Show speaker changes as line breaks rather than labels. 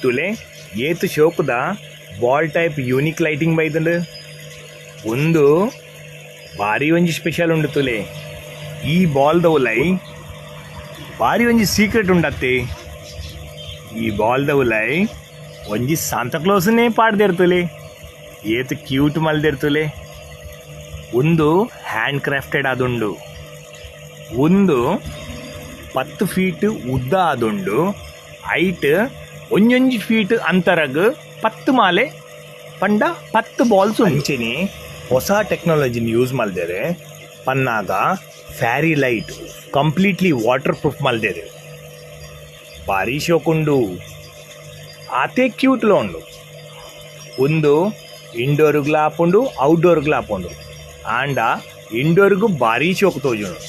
ತುಲೆ ಏತು ಶೋಕುದ ball type unique lighting ಬೈದಂಡು ಒಂದು ಭಾರಿ ಒಂಜಿ ಸ್ಪೆಷಲ್ ಉಂಡು ತುಲೆ. ಈ ಬಾಲ್ದ ಉಲೈ ಭಾರಿ ಒಂಜಿ ಸೀಕ್ರೆಟ್ ಉಂಡತ್ತೆ. ಈ ಬಾಲ್ದ ಉಲೈ ಒಂಜಿ ಸಾಂತಾಕ್ಲೋಸ್ನೇ ಪಾಡ್ದಿರ್ತುಲೆ. ಏತು ಕ್ಯೂಟ್ ಮಲ್ದಿರ್ತುಲೆ. ಒಂದು ಹ್ಯಾಂಡ್ ಕ್ರಾಫ್ಟೆಡ್ ಆದುಂಡು, ಒಂದು 10 ಫೀಟ್ ಉದ್ದ ಆದುಂಡು, ಹೈಟ್ ಒಂಜೊಂಜಿ ಫೀಟ್ ಅಂತರಗ್ 10 ಮಾಲೆ ಪಂಡ 10 ಬಾಲ್ಸ್ ಅಂಚೆನೆ ಹೊಸ ಟೆಕ್ನಾಲಜಿನ ಯೂಸ್ ಮಲ್ದೇರೆ. ಪನ್ನಾಗ fairy light completely waterproof ಮಲ್ದೇರೆ. ಭಾರಿ ಶೋಕುಂಡು, ಆತೆ ಕ್ಯೂಟ್ಲ ಉಂಡು. ಒಂದು ಇಂಡೋರ್ಗ್ಲ ಹಾಪುಂಡು ಔಟ್ಡೋರ್ಗ್ಲ ಹಾಪುಂಡು. ಆಂಡ ಇಂಡೋರ್ಗು ಭಾರಿ ಶೋಕು ತೋಜುಂಡು.